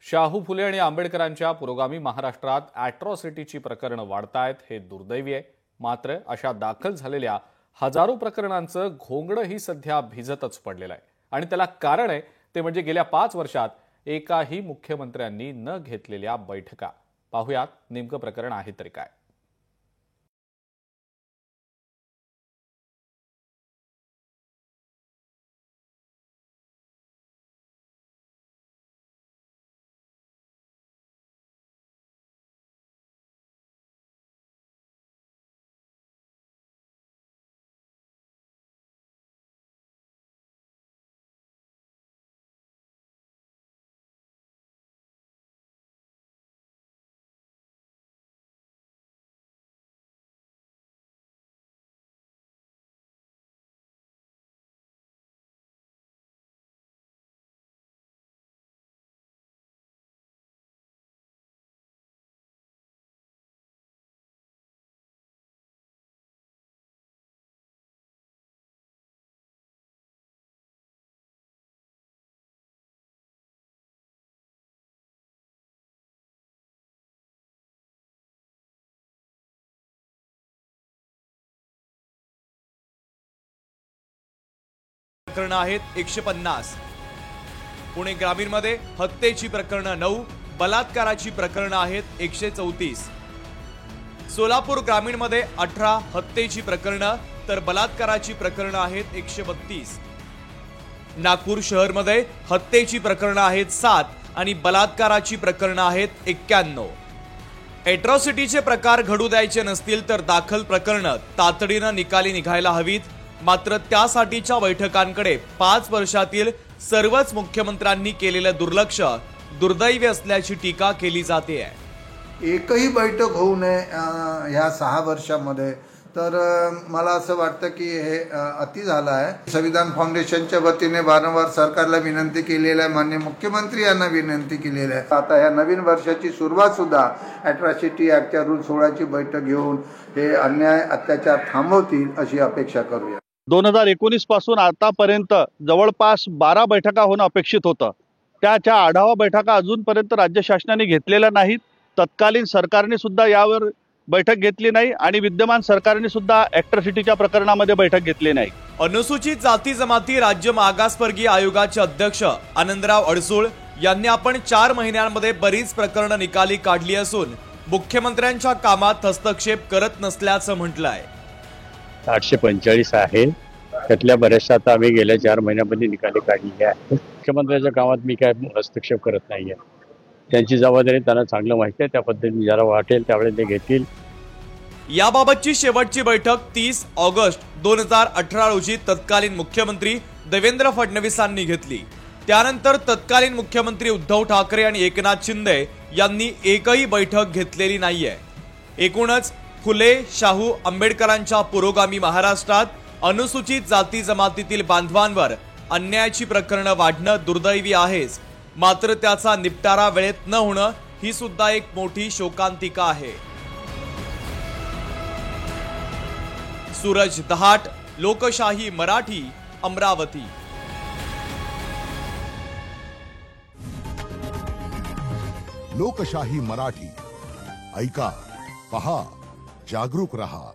शाहू फुले आणि आंबेडकरांच्या पुरोगामी महाराष्ट्रात अॅट्रॉसिटीची प्रकरणं वाढतायत हे दुर्दैवी आहे। मात्र अशा दाखल झालेल्या हजारो प्रकरणांचं घोंगडंही सध्या भिजतच पडलेलं आहे आणि त्याला कारण आहे ते म्हणजे गेल्या 5 वर्षात एकाही मुख्यमंत्र्यांनी न घेतलेल्या बैठका। पाहूयात नेमकं प्रकरण आहे तरी काय। प्रकरण आहेत 150। पुणे ग्रामीण मध्ये हत्येची प्रकरण 9, बलात्काराची प्रकरण आहेत 134। सोलापूर ग्रामीण मध्ये 18 हत्येची प्रकरण तर बलात्काराची प्रकरण आहेत 132। नागपूर शहर मध्ये हत्येची प्रकरण आहेत 7 आणि बलात्काराची प्रकरण आहेत 91। एट्रॉसिटीचे प्रकार घडू द्यायचे नसतील तर दाखल प्रकरण तातडीने निकाली निघायला हवीत। मात्र त्यासाठीच्या बैठकांकडे 5 वर्षातील सर्वच मुख्यमंत्र्यांनी केलेलं दुर्लक्ष दुर्दैवी असल्याची टीका केली जाते आहे। एकही बैठक होऊ नये ह्या 6 वर्षांमध्ये तर मला असं वाटतं की हे अति झालं आहे। संविधान फाउंडेशनच्या वतीने वारंवार सरकारला विनंती केलेली आहे, माननीय मुख्यमंत्री यांना विनंती केलेली आहे। आता या नवीन वर्षाची सुरुवात सुद्धा अॅट्रॉसिटी ॲक्टच्या रूल 16 ची बैठक घेऊन हे अन्याय अत्याचार थांबवतील अशी अपेक्षा करूया। 2019 पासून आतापर्यंत जवळपास 12 बैठका होणं अपेक्षित होतं। त्याच्या आढावा बैठका अजूनपर्यंत राज्य शासनाने घेतलेल्या नाहीत। तत्कालीन सरकारने सुद्धा यावर बैठक घेतली नाही आणि विद्यमान सरकारने सुद्धा अॅट्रॉसिटीच्या प्रकरणामध्ये बैठक घेतली नाही। अनुसूचित जाती जमाती राज्य मागासवर्गीय आयोगाचे अध्यक्ष आनंदराव अडसूळ यांनी आपण 4 महिन्यांमध्ये बरीच प्रकरणं निकाली काढली असून मुख्यमंत्र्यांच्या कामात हस्तक्षेप करत नसल्याचं म्हटलं आहे। 845 आहे, त्यातल्या बऱ्याचशा आता आम्ही गेल्या 4 महिन्यांमध्ये निकाली काढलेले आहेत। मुख्यमंत्र्यांच्या कामात मी काय हस्तक्षेप करत नाहीये। त्यांची जबाबदारी त्यांना चांगलं माहिती आहे, त्या पद्धतीने ज्याला वाटेल त्यावेळेस ते घेतील। याबाबतची शेवटची बैठक 30 ऑगस्ट 2018 रोजी तत्कालीन मुख्यमंत्री देवेंद्र फडणवीसांनी घेतली। त्यानंतर तत्कालीन मुख्यमंत्री उद्धव ठाकरे आणि एकनाथ शिंदे यांनी एकही बैठक घेतलेली नाहीये। एकूणच फुले, शाहू, आंबेडकरांच्या पुरोगामी महाराष्ट्रात अनुसूचित जाती जमातीतील बांधवांवर अन्यायाची प्रकरणं वाढणं दुर्दैवी आहेच। मात्र त्याचा निपटारा वेळेत न होणं ही सुद्धा एक मोठी शोकांतिका आहे। सूरज दहाट, लोकशाही मराठी, अमरावती। लोकशाही मराठी ऐका, पहा, जागरूक रहा।